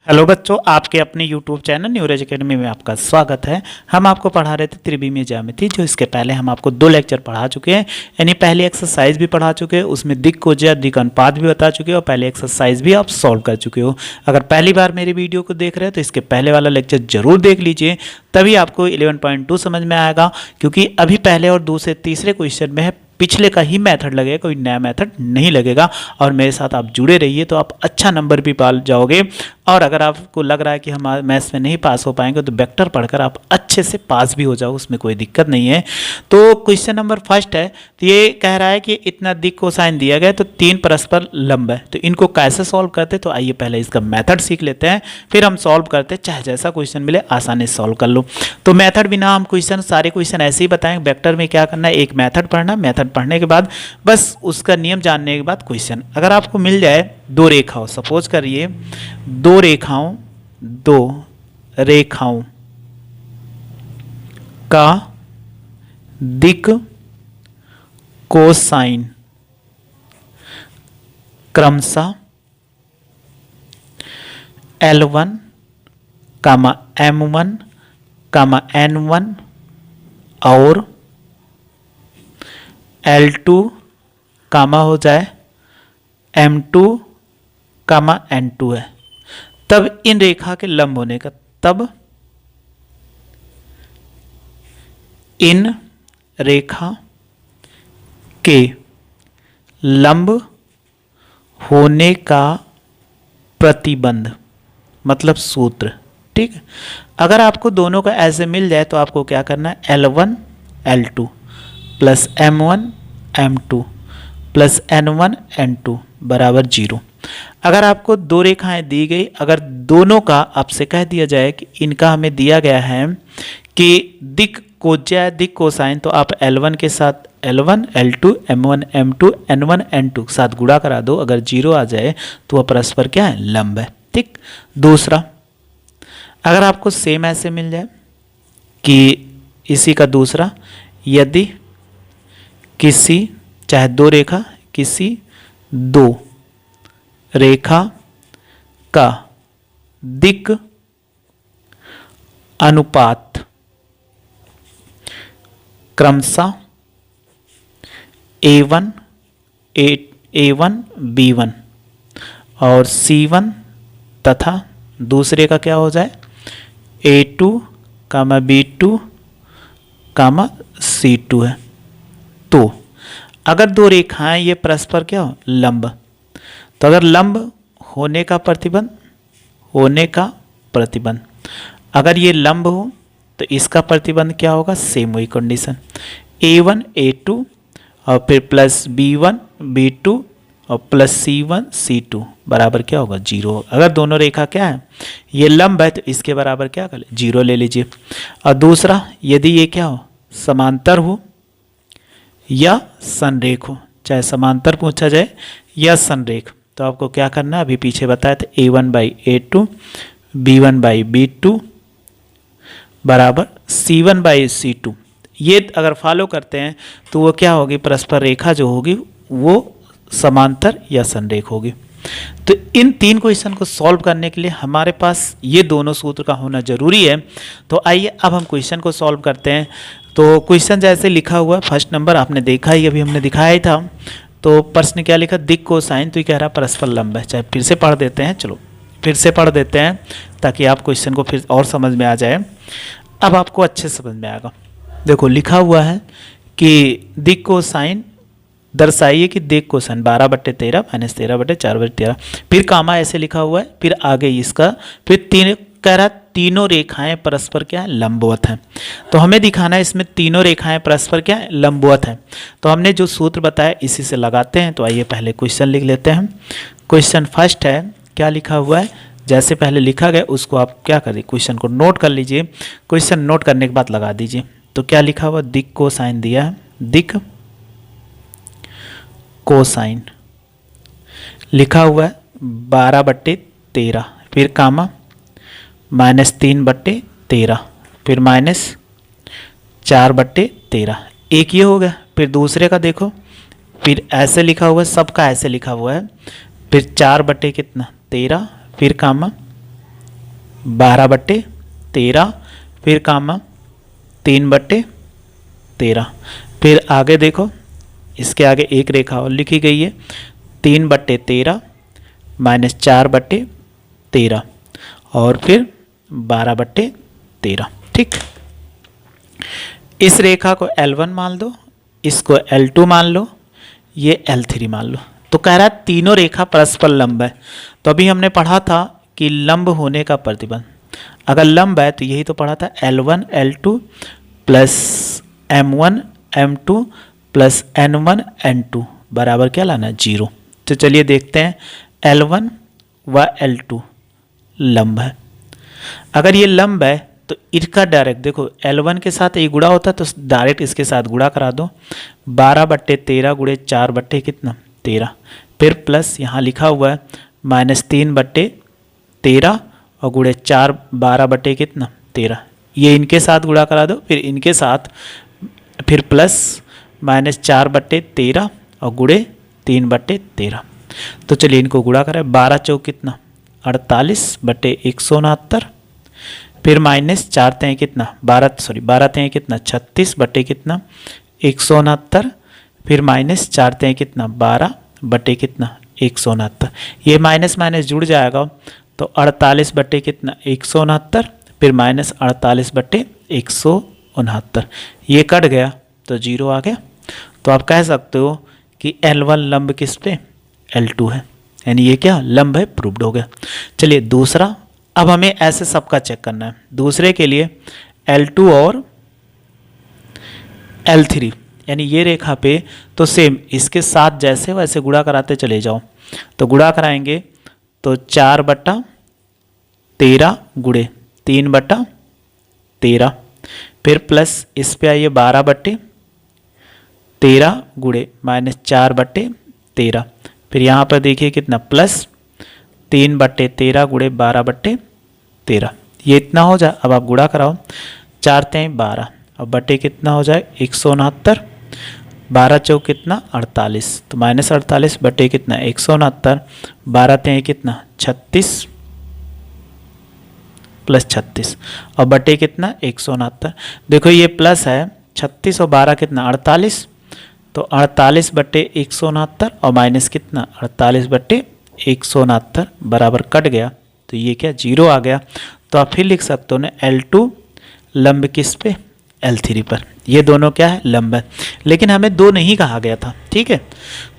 Hello बच्चों, आपके अपने YouTube चैनल न्यूरेज एकेडमी में आपका स्वागत है। हम आपको पढ़ा रहे थे त्रिविमीय ज्यामिति, जो इसके पहले हम आपको 2 लेक्चर पढ़ा चुके हैं। यानी पहली एक्सरसाइज भी पढ़ा चुके हैं, उसमें दिक् कोज्या दिक् अनुपात भी बता चुके हो और पहले एक्सरसाइज भी आप सॉल्व कर चुके हो। अगर पहली बार मेरी वीडियो को देख रहे हैं तो इसके पहले वाला लेक्चर जरूर देख लीजिए, तभी आपको 11.2 समझ में आएगा। क्योंकि अभी पहले और दूसरे तीसरे क्वेश्चन में है पिछले का ही मेथड लगेगा, कोई नया मेथड नहीं लगेगा। और मेरे साथ आप जुड़े रहिए तो आप अच्छा नंबर भी पा जाओगे। और अगर आपको लग रहा है कि हम मैथ्स में नहीं पास हो पाएंगे तो वेक्टर पढ़कर आप अच्छे से पास भी हो जाओ, उसमें कोई दिक्कत नहीं है। तो क्वेश्चन नंबर फर्स्ट है, तो ये कह रहा है कि इतना दिक् कोसाइन दिया गया तो 3 परस्पर लंब है, तो इनको कैसे सॉल्व करते। तो आइए पहले इसका मेथड सीख लेते हैं, फिर हम सॉल्व करते, चाहे जैसा क्वेश्चन मिले आसानी से सॉल्व कर लो। तो मेथड बिना हम क्वेश्चन सारे क्वेश्चन ऐसे ही बताएंगे। वेक्टर में क्या करना है, एक मेथड पढ़ना, मेथड पढ़ने के बाद बस उसका नियम जानने के बाद क्वेश्चन। अगर आपको मिल जाए 2 रेखाओं, सपोज करिए 2 रेखाओं का दिक् कोसाइन क्रमशः L1, M1, N1 और L2 हो जाए M2, N2 है, तब इन रेखा के लंब होने का, तब इन रेखा के लंब होने का प्रतिबंध, मतलब सूत्र। ठीक है, अगर आपको दोनों का ऐसे मिल जाए तो आपको क्या करना है, L1 L2 plus M1 M2 plus N1 N2 बराबर 0। अगर आपको 2 रेखाएं दी गई, अगर दोनों का आपसे कह दिया जाए कि इनका हमें दिया गया है कि दिक् कोज्या दिक् कोसाइन, तो आप L1 के साथ L1 L2 M1 M2 N1 N2 के साथ गुणा करा दो। अगर 0 आ जाए तो वह परस्पर क्या है, लंब है। ठीक, दूसरा, अगर आपको सेम ऐसे मिल जाए कि इसी का दूसरा, यदि किसी, चाहे 2 रेखा, किसी 2 रेखा का दिक् अनुपात क्रमशः A1 B1 और C1 तथा दूसरे का क्या हो जाए A2, B2, C2 है, तो अगर 2 रेखाएं ये परस्पर क्या हो, लंब, तो अगर लंब होने का प्रतिबंध, अगर ये लंब हो तो इसका प्रतिबंध क्या होगा, सेम वही कंडीशन, A1 A2 और फिर प्लस B1 B2 और प्लस C1 C2 बराबर क्या होगा, 0। अगर दोनों रेखा क्या है, ये लंब है, तो इसके बराबर क्या कर 0 ले लीजिए। और दूसरा, यदि ये क्या हो, समांतर हो या संरेख हो, चाहे समांतर पूछा जाए या संरेख, तो आपको क्या करना है, अभी पीछे बताया था A1 by A2 B1 by B2 बराबर C1 बाई C2। ये अगर फॉलो करते हैं तो वो क्या होगी, परस्पर रेखा जो होगी वो समांतर या संरेख होगी। तो इन 3 क्वेश्चन को सॉल्व करने के लिए हमारे पास ये दोनों सूत्र का होना जरूरी है। तो आइए अब हम क्वेश्चन को सॉल्व करते हैं। तो क्वेश्चन जैसे लिखा हुआ, फर्स्ट नंबर आपने देखा ही, अभी हमने दिखाया ही था। तो प्रश्न क्या लिखा, दिक् कोसाइन, तो ये कह रहा परस्पर लंब है। चाहे फिर से पढ़ देते हैं, चलो फिर से पढ़ देते हैं ताकि आप क्वेश्चन को फिर और समझ में आ जाए। अब आपको अच्छे समझ में आएगा। देखो लिखा हुआ है कि दिक् कोसाइन दर्शाइए कि दिक् कोसाइन 12/13 माइनस 13/4/13, फिर कामा ऐसे लिखा हुआ है, फिर आगे इसका, फिर 3 कह रहा तीनों रेखाएं परस्पर क्या है, लंबवत हैं। तो हमें दिखाना है इसमें तीनों रेखाएं परस्पर क्या है, लंबवत हैं। तो हमने जो सूत्र बताया इसी से लगाते हैं। तो आइए पहले क्वेश्चन लिख लेते हैं। क्वेश्चन फर्स्ट है, क्या लिखा हुआ है, जैसे पहले लिखा गया उसको आप क्या करिए, क्वेश्चन को नोट कर लीजिए। क्वेश्चन नोट करने के बाद लगा दीजिए। तो क्या लिखा हुआ, दिक् कोसाइन दिया है, दिक् कोसाइन लिखा हुआ है 12/13, फिर कामा माइनस 3/13, फिर माइनस 4/13, एक ये हो गया। फिर दूसरे का देखो, फिर ऐसे लिखा हुआ है, सबका ऐसे लिखा हुआ है, फिर 4/13, फिर कामा 12/13, फिर कामा 3/13, फिर आगे देखो इसके आगे एक रेखा और लिखी गई है 3/13 - 4/13 और फिर 12/13। ठीक, इस रेखा को L1 मान लो, इसको L2 मान लो, ये L3 मान लो। तो कह रहा है तीनों रेखा परस्पर लंब है। तो अभी हमने पढ़ा था कि लंब होने का प्रतिबंध, अगर लंब है तो यही तो पढ़ा था L1 L2 plus M1 M2 plus N1 N2 बराबर क्या लाना, 0। तो चलिए देखते हैं L1 व L2 लंब है। अगर ये लंब है तो इसका डायरेक्ट देखो L1 के साथ ये गुणा होता है तो डायरेक्ट इसके साथ गुणा करा दो, 12/13 गुणे 4/13, फिर प्लस यहाँ लिखा हुआ है -3/13 और गुणे 4 12/13, ये इनके साथ गुणा करा दो, फिर इनके साथ, फिर प्लस -4/13 और गुणे 3/13। तो चलिए इनको गुणा करें, 12 चौक कितना 48/169, फिर माइनस 4 तें कितना 12 तें कितना 36/169, फिर माइनस 4 तें कितना 12/169, ये माइनस माइनस जुड़ जाएगा तो 48/169, फिर माइनस 48/169, ये कट गया तो 0 आ गया। तो आप कह सकते हो कि L1 लंब किस पे, L2 है, यानी ये क्या लंब है, प्रूव्ड हो गया। चलिए दूसरा, अब हमें ऐसे सबका चेक करना है। दूसरे के लिए L2 और L3 यानी ये रेखा पे तो सेम इसके साथ जैसे वैसे गुणा कराते चले जाओ। तो गुणा कराएंगे तो 4/13 गुणे 3/13, फिर प्लस इस पे आइए 12/13 गुणे -4/13, फिर यहाँ पर देखिए कितना प्लस 3/13 गुणे 12/13, ये इतना हो जाए। अब आप गुणा कराओ, 4 तें 12 और बटे कितना हो जाए 169, 12 चौक कितना 48, तो -48 बटे कितना 169, 12 तें कितना 36 प्लस 36 और बटे कितना 169। देखो ये प्लस है, 36 और 12 कितना 48, तो 48/169 और माइनस कितना 48/169 बराबर कट गया, तो ये क्या 0 आ गया। तो आप फिर लिख सकते हो ना L2 लंब किस पे, L3 पर। ये दोनों क्या है, लंब है, लेकिन हमें दो नहीं कहा गया था। ठीक है,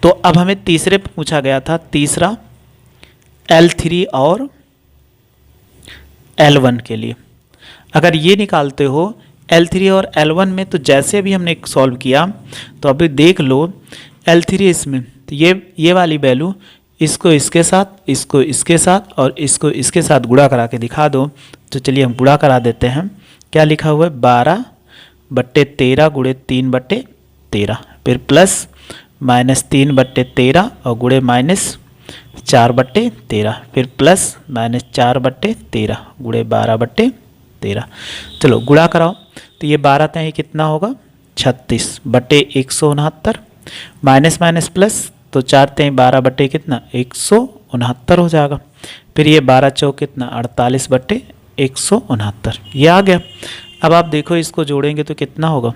तो अब हमें तीसरे पे पूछा गया था, तीसरा L3 और L1 के लिए। अगर ये निकालते हो L3 और L1 में, तो जैसे भी हमने सॉल्व किया, तो अभी देख लो L3 इसमें, तो ये वाली वैल्यू इसको इसके साथ, इसको इसके साथ और इसको इसके साथ गुणा करा के दिखा दो। तो चलिए हम गुणा करा देते हैं। क्या लिखा हुआ है 12/13 गुणे 3/13, फिर प्लस -3/13 और गुणे -4/13, फिर प्लस -4/13 गुणे 12/13। चलो गुणा कराओ, तो ये 12 तें कितना होगा 36/169, माइनस माइनस प्लस, तो 4 तें 12 बटे कितना 169 हो जाएगा। फिर ये 12 चौक कितना 48/169, ये आ गया। अब आप देखो इसको जोड़ेंगे तो कितना होगा,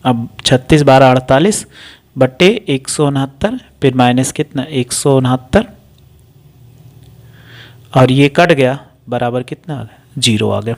अब 36 12 48/169, फिर माइनस कितना 169 और ये कट गया, बराबर कितना आ गया 0 आ गया।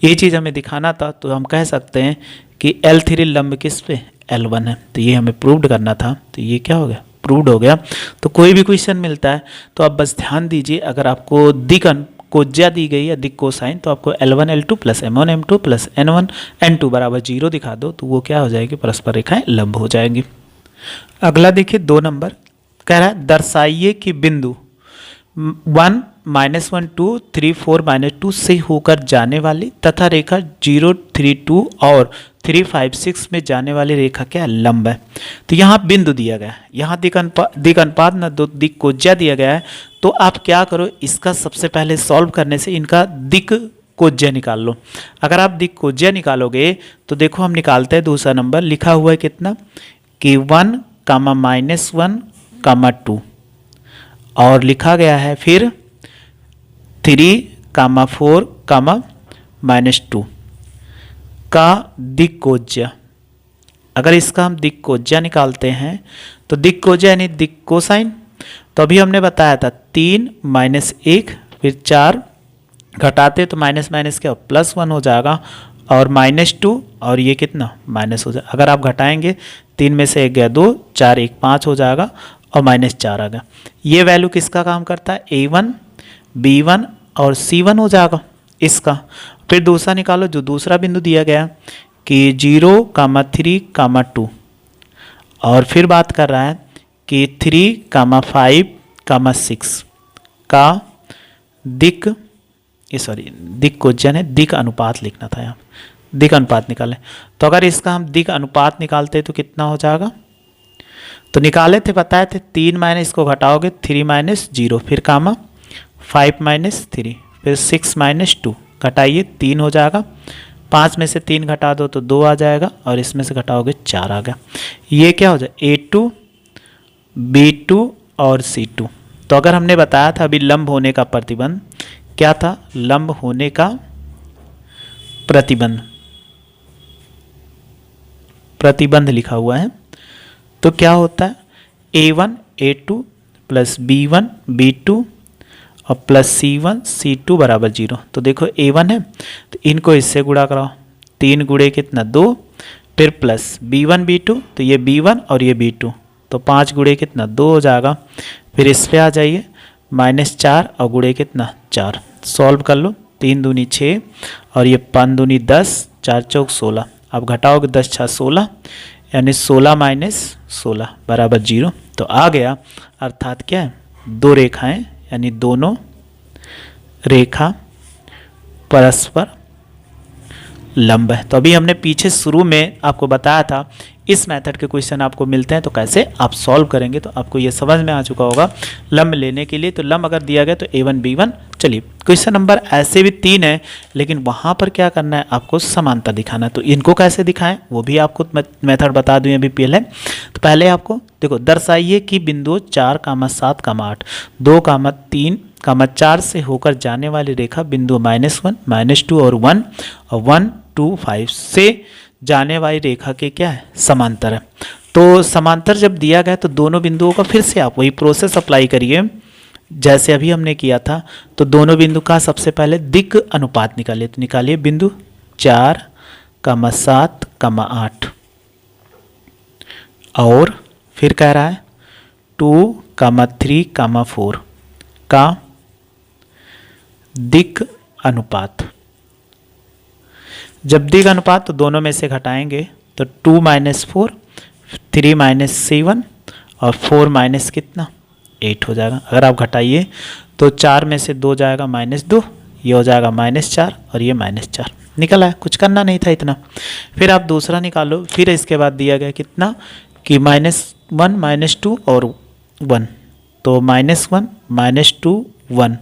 ये चीज़ हमें दिखाना था, तो हम कह सकते हैं कि L3 लंब किस पे, L1 है। तो ये हमें प्रूव्ड करना था, तो ये क्या हो गया, प्रूव्ड हो गया। तो कोई भी क्वेश्चन मिलता है तो आप बस ध्यान दीजिए, अगर आपको दिक कोज्या दी गई है, दिक कोसाइन, तो आपको L1 L2 plus M1 M2 plus N1 N2 बराबर 0 दिखा दो, तो वो क्या हो जाएगी, परस्पर रेखाएं लंब हो जाएंगी। अगला देखिए 2 नंबर कह रहा है, दर्शाइए कि बिंदु 1 -1 2 3 4 -2 से होकर जाने वाली तथा रेखा 0 3 2 और 3 5 6 में जाने वाली रेखा क्या लंब है। तो यहाँ बिंदु दिया गया है, यहाँ दिक अनुपात न दो दिक कोज्या दिया गया है। तो आप क्या करो, इसका सबसे पहले सॉल्व करने से इनका दिक कोज्या निकाल लो। अगर आप दिक कोज्या निकालोगे तो देखो हम निकालते हैं, दूसरा नंबर लिखा हुआ है कितना कि 1, -1, 2 और लिखा गया है फिर 3, 4, कामा -2 का दिक्कोज्या। अगर इसका हम दिक्कोज्या निकालते हैं तो दिक्कोज्या यानी दिक्कोसाइन, तो अभी हमने बताया था 3 -1 फिर 4 घटाते तो माइनस माइनस क्या +1 हो जाएगा और -2 और ये कितना माइनस हो जाएगा। अगर आप घटाएंगे 3 में से 1 गया 2, 4 1 5 हो जाएगा और -4 आ गया। ये वैल्यू किसका काम करता है, A1 B1 और C1 हो जाएगा इसका। फिर दूसरा निकालो, जो दूसरा बिंदु दिया गया कि 0, 3, 2 और फिर बात कर रहा है कि 3, 5, 6 का दिक कोज्जन है, दिक अनुपात लिखना था यहाँ, दिक अनुपात निकालें। तो अगर इसका हम दिक अनुपात निकालते तो कितना हो जाएगा, तो निकाले थे बताए थे 3 माइनस इसको घटाओगे 3 -0 फिर कामा 5 -3 फिर 6 -2 घटाइए 3 हो जाएगा। 5 में से 3 घटा दो तो 2 आ जाएगा और इसमें से घटाओगे 4 आ गया। ये क्या हो जाए A2 B2 और C2। तो अगर हमने बताया था अभी लंब होने का प्रतिबंध क्या था, लंब होने का प्रतिबंध, प्रतिबंध लिखा हुआ है। तो क्या होता है A1 A2 plus B1 B2 और प्लस C1 C2 बराबर 0। तो देखो A1 है तो इनको इससे गुणा कराओ, 3 गुणे कितना 2, फिर प्लस B1 B2 तो ये B1 और ये B2 तो 5 गुणे कितना 2 हो जाएगा। फिर इस पे आ जाइए -4 और गुणे कितना 4, सॉल्व कर लो 3 दूनी 6 और ये 5 दूनी 10, 4 चौक 16। अब घटाओगे 10 6 16 यानी 16 - 16 बराबर 0। तो आ गया, अर्थात क्या है, दो रेखाएं यानी दोनों रेखा परस्पर लंब है। तो अभी हमने पीछे शुरू में आपको बताया था इस मेथड के क्वेश्चन आपको मिलते हैं तो कैसे आप सॉल्व करेंगे, तो आपको ये समझ में आ चुका होगा लंब लेने के लिए। तो लंब अगर दिया गया तो A1 B1। चलिए क्वेश्चन नंबर ऐसे भी 3 है लेकिन वहाँ पर क्या करना है, आपको समांतर दिखाना है। तो इनको कैसे दिखाएं वो भी आपको मेथड बता दूँ अभी पहले। तो पहले आपको देखो दर्शाइए कि बिंदु 4, 7, 8, 2, 3, 4 से होकर जाने वाली रेखा बिंदु -1, -2 और 1 और 1, 2, 5 से जाने वाली रेखा के क्या है, समांतर है। तो समांतर जब दिया गया तो दोनों बिंदुओं का फिर से आप वही प्रोसेस अप्लाई करिए जैसे अभी हमने किया था। तो दोनों बिंदु का सबसे पहले दिक् अनुपात निकालिए। तो निकालिए बिंदु 4, 7, 8 और फिर कह रहा है 2, 3, 4 का दिक् अनुपात। जब दिक् अनुपात तो दोनों में से घटाएंगे तो 2 - 4, 3 - 7 और 4 - कितना 8 हो जाएगा। अगर आप घटाइए तो 4 में से 2 जाएगा -2, ये हो जाएगा -4 और ये -4 निकला है, कुछ करना नहीं था इतना। फिर आप दूसरा निकालो, फिर इसके बाद दिया गया कितना कि -1 -2 और 1, तो -1 -2 1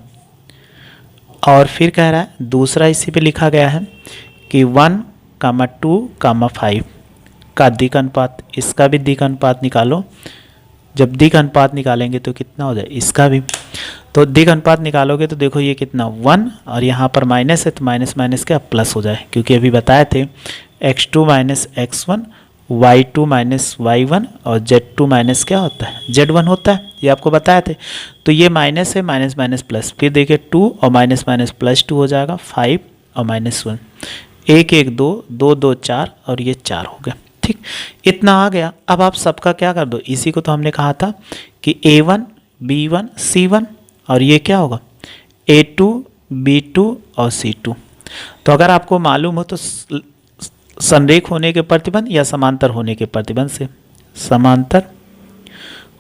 और फिर कह रहा है दूसरा इसी पे लिखा गया है कि 1, 2, 5 का दिक् अनुपात। इसका भी दिक् अनुपात निकालो। जब दिक् अनुपात निकालेंगे तो कितना हो जाए, इसका भी। तो दिक् अनुपात निकालोगे तो देखो ये कितना 1 और यहाँ पर माइनस है तो माइनस क्या प्लस हो जाए, क्योंकि अभी बताए थे x2 - x1 y2 - y1 और z2 क्या होता है z1 होता है, ये आपको बताए थे। तो ये माइनस है, माइनस प्लस, फिर देखिए 2 और माइनस +2 हो जाएगा 5 और -1, 1 1 2 2 2 4 और ये 4 हो गया। ठीक, इतना आ गया। अब आप सबका क्या कर दो, इसी को तो हमने कहा था कि A1 B1 C1 और ये क्या होगा A2 B2 और C2। तो अगर आपको मालूम हो तो संरेख होने के प्रतिबंध या समांतर होने के प्रतिबंध से, समांतर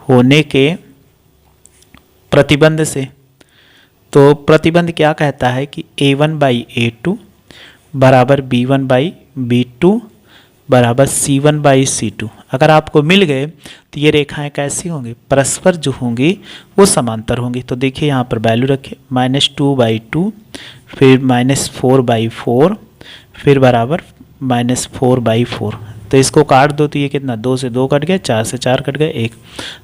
होने के प्रतिबंध से, तो प्रतिबंध क्या कहता है कि A1/A2 बराबर B1/B2 बराबर C1/C2। अगर आपको मिल गए तो ये रेखाएं कैसी होंगी, परस्पर जो होंगी वो समांतर होंगी। तो देखिए यहाँ पर वैल्यू रखिए -2/2 फिर -4/4 फिर बराबर -4/4। तो इसको काट दो तो ये कितना 2 से 2 कट गया, 4 से 4 कट गया 1,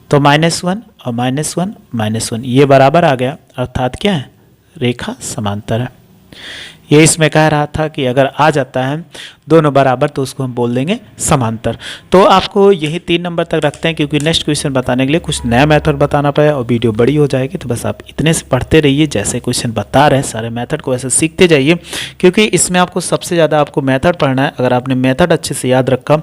तो -1 और -1 ये बराबर आ गया, अर्थात क्या है रेखा समांतर है। ये इसमें कह रहा था कि अगर आ जाता है दोनों बराबर तो उसको हम बोल देंगे समांतर। तो आपको यही 3 नंबर तक रखते हैं, क्योंकि नेक्स्ट क्वेश्चन बताने के लिए कुछ नया मेथड बताना पड़ेगा और वीडियो बड़ी हो जाएगी। तो बस आप इतने से पढ़ते रहिए, जैसे क्वेश्चन बता रहे हैं सारे मेथड को वैसे सीखते जाइए, क्योंकि इसमें आपको सबसे ज़्यादा आपको मेथड पढ़ना है। अगर आपने मेथड अच्छे से याद रखा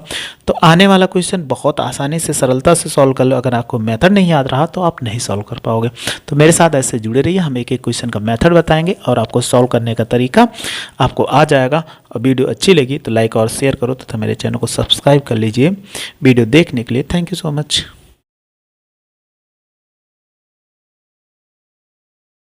तो आने वाला क्वेश्चन बहुत आसानी से सरलता से सॉल्व कर लो। अगर आपको मेथड नहीं याद रहा तो आप नहीं सॉल्व कर पाओगे। तो मेरे साथ ऐसे जुड़े रहिए, हम एक एक क्वेश्चन का मेथड बताएंगे और आपको सॉल्व करने का तरीका आपको आ जाएगा। और वीडियो अच्छी लगी तो लाइक और शेयर करो तथा मेरे चैनल को सब्सक्राइब कर लीजिए। वीडियो देखने के लिए थैंक यू सो मच।